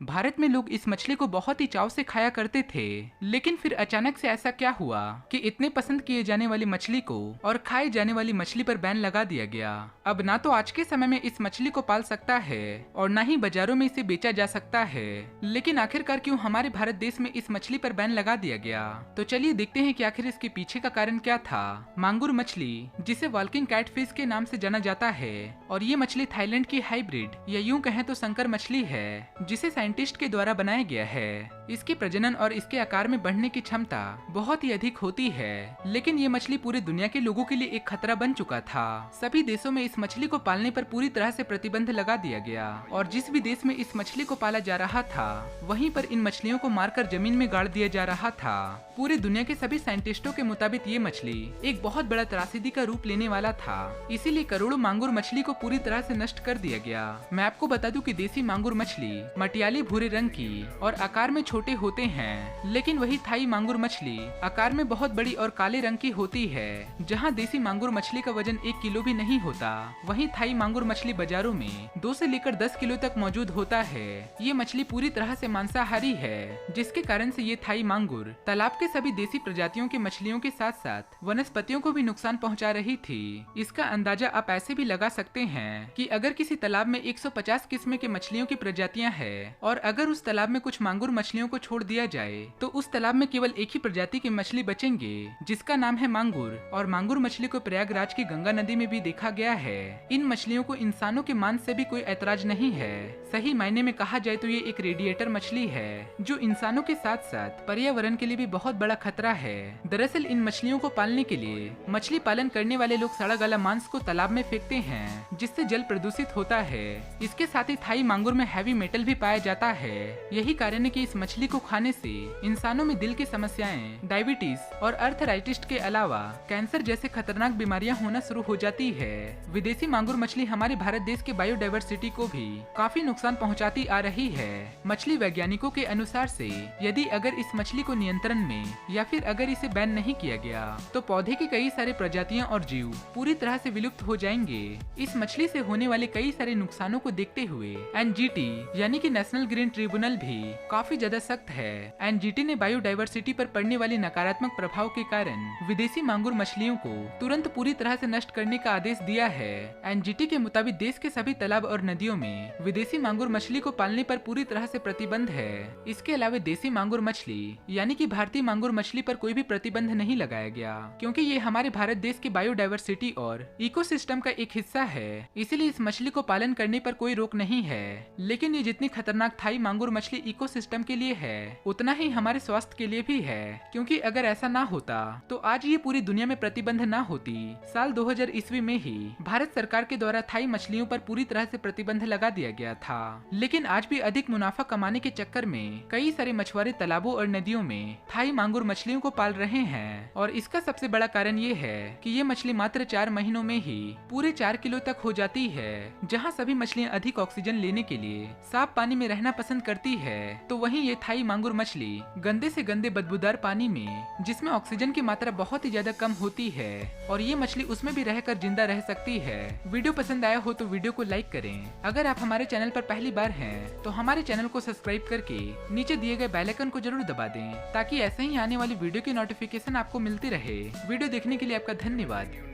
भारत में लोग इस मछली को बहुत ही चाव से खाया करते थे, लेकिन फिर अचानक से ऐसा क्या हुआ कि इतने पसंद किए जाने वाली मछली को और खाई जाने वाली मछली पर बैन लगा दिया गया। अब ना तो आज के समय में इस मछली को पाल सकता है और ना ही बाजारों में इसे बेचा जा सकता है। लेकिन आखिरकार क्यों हमारे भारत देश में इस मछली पर बैन लगा दिया गया? तो चलिए देखते हैं कि आखिर इसके पीछे का कारण क्या था। मांगुर मछली, जिसे वॉल्किंग कैटफिश के नाम से जाना जाता है, और ये मछली थाईलैंड की हाइब्रिड या यूं कहें तो संकर मछली है, जिसे साइंटिस्ट के द्वारा बनाया गया है। इसके प्रजनन और इसके आकार में बढ़ने की क्षमता बहुत ही अधिक होती है, लेकिन ये मछली पूरे दुनिया के लोगों के लिए एक खतरा बन चुका था। सभी देशों में इस मछली को पालने पर पूरी तरह से प्रतिबंध लगा दिया गया, और जिस भी देश में इस मछली को पाला जा रहा था वहीं पर इन मछलियों को मारकर जमीन में गाड़ दिया जा रहा था। पूरी दुनिया के सभी साइंटिस्टों के मुताबिक ये मछली एक बहुत बड़ा त्रासदी का रूप लेने वाला था, इसीलिए करोड़ों मांगुर मछली को पूरी तरह से नष्ट कर दिया गया। मैं आपको बता दूं कि देसी मांगुर मछली मटियाली भूरे रंग की और आकार में छोटे होते हैं, लेकिन वही थाई मांगुर मछली आकार में बहुत बड़ी और काले रंग की होती है। जहां देसी मांगुर मछली का वजन 1 किलो भी नहीं होता, वहीं थाई मांगुर मछली बाजारों में 2 से लेकर 10 किलो तक मौजूद होता है। ये मछली पूरी तरह से मांसाहारी है, जिसके कारण से ये थाई मांगुर तालाब के सभी देसी प्रजातियों के मछलियों के साथ साथ वनस्पतियों को भी नुकसान पहुंचा रही थी। इसका अंदाजा आप ऐसे भी लगा सकते हैं कि अगर किसी तालाब में 150 किस्म के मछलियों की प्रजातियां हैं और अगर उस तालाब में कुछ मांगुर मछलियों को छोड़ दिया जाए तो उस तालाब में केवल एक ही प्रजाति की मछली बचेंगे, जिसका नाम है मांगुर। और मांगुर मछली को प्रयागराज की गंगा नदी में भी देखा गया है। इन मछलियों को इंसानों के मांस से भी कोई ऐतराज नहीं है। सही मायने में कहा जाए तो ये एक रेडिएटर मछली है, जो इंसानों के साथ साथ पर्यावरण के लिए भी बहुत बड़ा खतरा है। दरअसल इन मछलियों को पालने के लिए मछली पालन करने वाले लोग सड़ा गला मांस को तालाब में फेंकते हैं, जिससे जल प्रदूषित होता है। इसके साथ ही थाई मांगुर में हैवी मेटल भी पाया जाता है। यही कारण है कि इस मछली को खाने से इंसानों में दिल की समस्याएं, डायबिटीज और अर्थराइटिस के अलावा कैंसर जैसे खतरनाक बीमारियां होना शुरू हो जाती है। विदेशी मांगुर मछली हमारे भारत देश के बायोडायवर्सिटी को भी काफी नुकसान पहुंचाती आ रही है। मछली वैज्ञानिकों के अनुसार से यदि अगर इस मछली को नियंत्रण में या फिर अगर इसे बैन नहीं किया गया तो पौधे की कई सारे प्रजातियां और जीव पूरी तरह से विलुप्त हो जाएंगे। इस मछली से होने वाले कई सारे नुकसानों को देखते हुए एनजीटी यानी कि नेशनल ग्रीन ट्रिब्यूनल भी काफी ज्यादा सख्त है। एनजीटी ने बायोडायवर्सिटी पर पड़ने वाले नकारात्मक प्रभाव के कारण विदेशी मांगुर मछलियों को तुरंत पूरी तरह से नष्ट करने का आदेश दिया है। एनजीटी के मुताबिक देश के सभी तालाब और नदियों में विदेशी मांगुर मछली को पालने पर पूरी तरह से प्रतिबंध है। इसके अलावा देसी मांगुर मछली यानी कि भारतीय मांगुर मछली पर कोई भी प्रतिबंध नहीं लगाया गया, क्योंकि ये हमारे भारत देश की बायोडायवर्सिटी और इकोसिस्टम का एक हिस्सा है। इसीलिए इस मछली को पालन करने पर कोई रोक नहीं है। लेकिन ये जितनी खतरनाक थाई मांगुर मछली इकोसिस्टम के लिए है, उतना ही हमारे स्वास्थ्य के लिए भी है, क्योंकि अगर ऐसा ना होता तो आज ये पूरी दुनिया में प्रतिबंध ना होती। साल 2000 ईस्वी में ही भारत सरकार के द्वारा थाई मछलियों पर पूरी तरह से प्रतिबंध लगा दिया गया था। लेकिन आज भी अधिक मुनाफा कमाने के चक्कर में कई सारे मछुआरे तालाबों और नदियों में थाई मांगुर मछलियों को पाल रहे हैं। और इसका सबसे बड़ा कारण ये है कि ये मछली मात्र 4 महीनों में ही पूरे 4 किलो तक हो जाती है। जहाँ सभी मछलियाँ अधिक ऑक्सीजन लेने के लिए साफ पानी में रहना पसंद करती है, तो वहीं ये थाई मांगुर मछली गंदे से गंदे बदबूदार पानी में, जिसमें ऑक्सीजन की मात्रा बहुत ही ज्यादा कम होती है, और ये मछली उसमें भी रहकर जिंदा रह सकती है। वीडियो पसंद आया हो तो वीडियो को लाइक करें। अगर आप हमारे चैनल पर पहली बार हैं, तो हमारे चैनल को सब्सक्राइब करके नीचे दिए गए बेल आइकन को जरूर दबा दें, ताकि ऐसे ही आने वाली वीडियो की नोटिफिकेशन आपको मिलती रहे। वीडियो देखने के लिए आपका धन्यवाद।